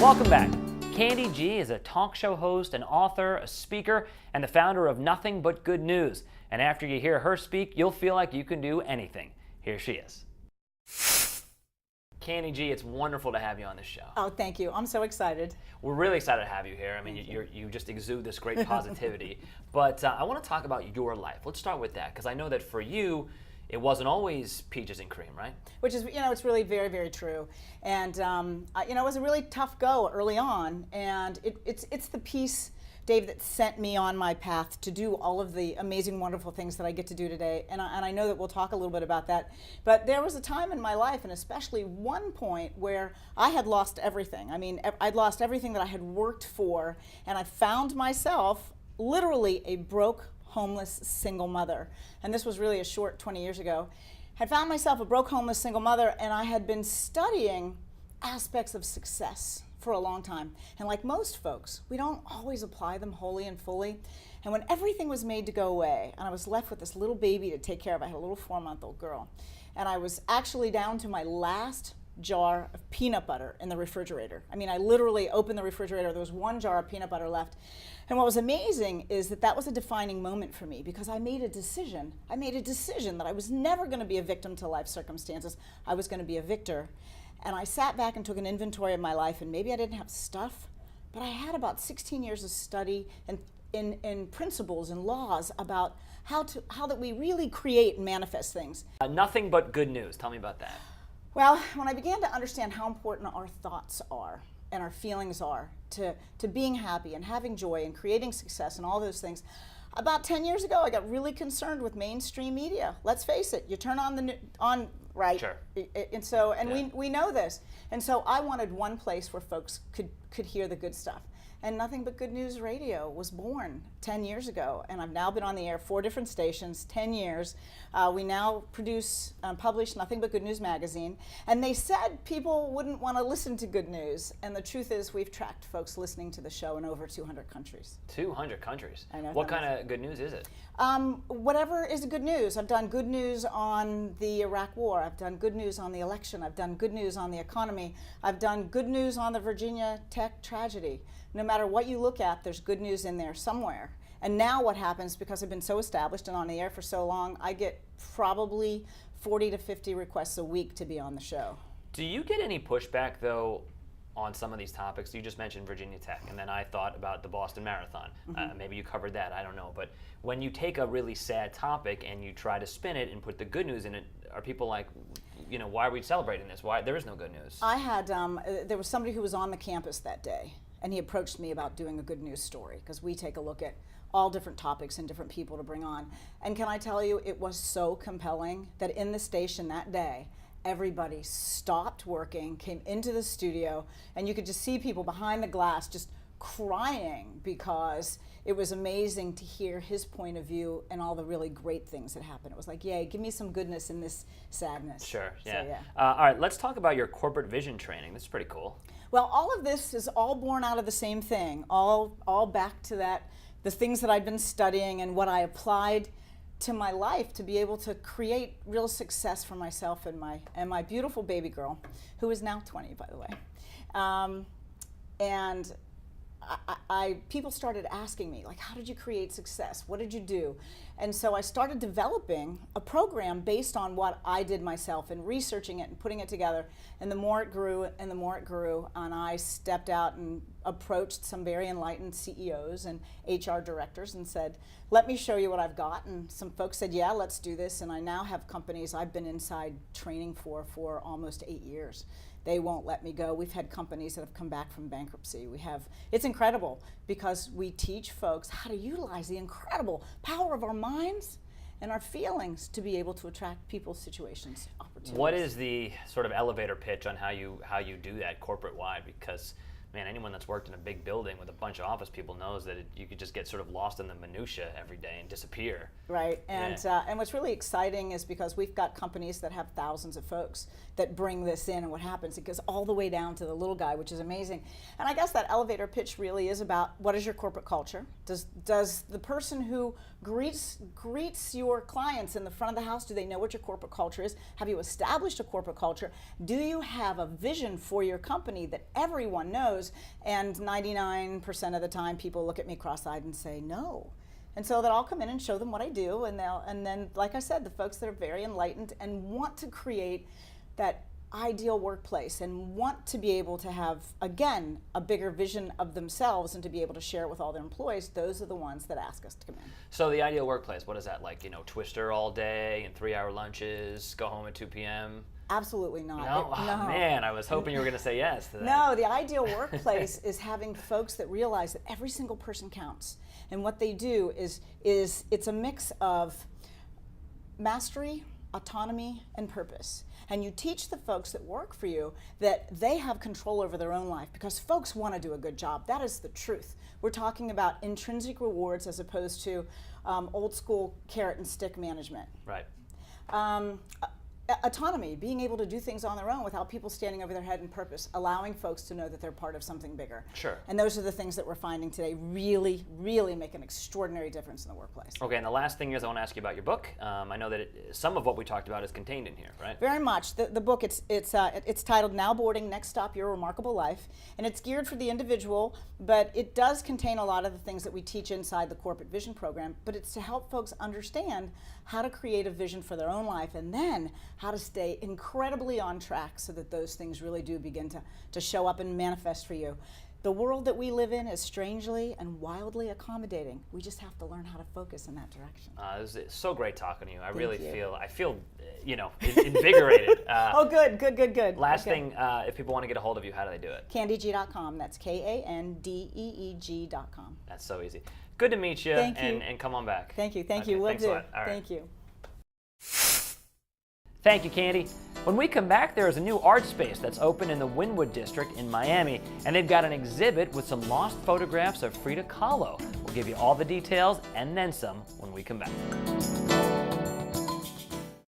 Welcome back. Kandee G is a talk show host, an author, a speaker, and the founder of Nothing But Good News. And after you hear her speak, you'll feel like you can do anything. Here she is. Kandee G, it's wonderful to have you on this show. Oh, thank you. I'm so excited. We're really excited to have you here. I mean, you just exude this great positivity. But I want to talk about your life. Let's start with that, because I know that for you, it wasn't always peaches and cream, right? Which is, it's really very, very true. And, it was a really tough go early on. And it's the piece, Dave, that sent me on my path to do all of the amazing, wonderful things that I get to do today. And I know that we'll talk a little bit about that. But there was a time in my life, and especially one point, where I had lost everything. I mean, I'd lost everything that I had worked for. And I found myself literally a broke, homeless single mother. And this was really a short 20 years ago. Had found myself a broke, homeless single mother, and I had been studying aspects of success for a long time. And like most folks, we don't always apply them wholly and fully. And when everything was made to go away, and I was left with this little baby to take care of, I had a little 4-month-old girl, and I was actually down to my last jar of peanut butter in the refrigerator. I mean, I literally opened the refrigerator, there was one jar of peanut butter left. And what was amazing is that was a defining moment for me, because I made a decision. I made a decision that I was never going to be a victim to life circumstances. I was going to be a victor. And I sat back and took an inventory of my life, and maybe I didn't have stuff, but I had about 16 years of study and in principles and laws about how that we really create and manifest things. Nothing But Good News. Tell me about that. Well, when I began to understand how important our thoughts are and our feelings are to being happy and having joy and creating success and all those things, about 10 years ago, I got really concerned with mainstream media. Let's face it, you turn on right? Sure. We know this. And so I wanted one place where folks could hear the good stuff. And Nothing But Good News Radio was born 10 years ago, and I've now been on the air 4 different stations, 10 years. We now publish Nothing But Good News magazine, and they said people wouldn't want to listen to good news, and the truth is we've tracked folks listening to the show in over 200 countries. 200 countries? I know. What kind of good news is it? Whatever is good news. I've done good news on the Iraq War. I've done good news on the election. I've done good news on the economy. I've done good news on the Virginia Tech tragedy. No matter what you look at, there's good news in there somewhere. And now what happens, because I've been so established and on the air for so long, I get probably 40 to 50 requests a week to be on the show. Do you get any pushback, though, on some of these topics? You just mentioned Virginia Tech, and then I thought about the Boston Marathon. Mm-hmm. Maybe you covered that, I don't know. But when you take a really sad topic and you try to spin it and put the good news in it, are people like, why are we celebrating this? Why? There is no good news. I had, there was somebody who was on the campus that day, and he approached me about doing a good news story, because we take a look at all different topics and different people to bring on. And can I tell you, it was so compelling that in the station that day, everybody stopped working, came into the studio, and you could just see people behind the glass just crying, because it was amazing to hear his point of view and all the really great things that happened. It was like, yay, give me some goodness in this sadness. Sure, yeah. So, yeah. All right, let's talk about your corporate vision training. This is pretty cool. Well, all of this is all born out of the same thing, all back to the things that I'd been studying and what I applied to my life to be able to create real success for myself and my beautiful baby girl, who is now 20, by the way. And people started asking me, like, how did you create success? What did you do? And so I started developing a program based on what I did myself and researching it and putting it together. And the more it grew and the more it grew, and I stepped out and approached some very enlightened CEOs and HR directors and said, let me show you what I've got. And some folks said, yeah, let's do this. And I now have companies I've been inside training for almost 8 years. They won't let me go. We've had companies that have come back from bankruptcy. It's incredible, because we teach folks how to utilize the incredible power of our minds and our feelings to be able to attract people, situations, opportunities. What is the sort of elevator pitch on how you do that corporate-wide? Because, man, anyone that's worked in a big building with a bunch of office people knows that you could just get sort of lost in the minutia every day and disappear. Right, and what's really exciting is because we've got companies that have thousands of folks that bring this in, and what happens, it goes all the way down to the little guy, which is amazing. And I guess that elevator pitch really is about, what is your corporate culture? Does the person who greets your clients in the front of the house, do they know what your corporate culture is? Have you established a corporate culture? Do you have a vision for your company that everyone knows? goes. And 99% of the time, people look at me cross-eyed and say, no. And so that I'll come in and show them what I do, and then, like I said, the folks that are very enlightened and want to create that ideal workplace and want to be able to have, again, a bigger vision of themselves and to be able to share it with all their employees, those are the ones that ask us to come in. So the ideal workplace, what is that like? Twister all day and 3-hour lunches, go home at 2 p.m.? Absolutely not. No? No. Man, I was hoping you were going to say yes to that. No, the ideal workplace is having folks that realize that every single person counts. And what they do is it's a mix of mastery, autonomy, and purpose. And you teach the folks that work for you that they have control over their own life, because folks want to do a good job. That is the truth. We're talking about intrinsic rewards as opposed to old school carrot and stick management. Right. Autonomy, being able to do things on their own without people standing over their head, and purpose, allowing folks to know that they're part of something bigger. Sure. And those are the things that we're finding today really, really make an extraordinary difference in the workplace. Okay, and the last thing is I want to ask you about your book. I know that some of what we talked about is contained in here, right? Very much. The book, it's titled Now Boarding, Next Stop, Your Remarkable Life, and it's geared for the individual, but it does contain a lot of the things that we teach inside the Corporate Vision Program, but it's to help folks understand how to create a vision for their own life, and then how to stay incredibly on track so that those things really do begin to show up and manifest for you. The world that we live in is strangely and wildly accommodating. We just have to learn how to focus in that direction. It's so great talking to you. I really you. feel invigorated. Oh, good. Last thing, if people want to get a hold of you, how do they do it? Kandeeg.com. That's KANDEEG.com. That's so easy. Good to meet you. Thank you. And come on back. Thank you. Okay, Will thanks do. a lot. All right. Thank you. Thank you, Kandee. When we come back, there is a new art space that's open in the Wynwood District in Miami, and they've got an exhibit with some lost photographs of Frida Kahlo. We'll give you all the details and then some when we come back.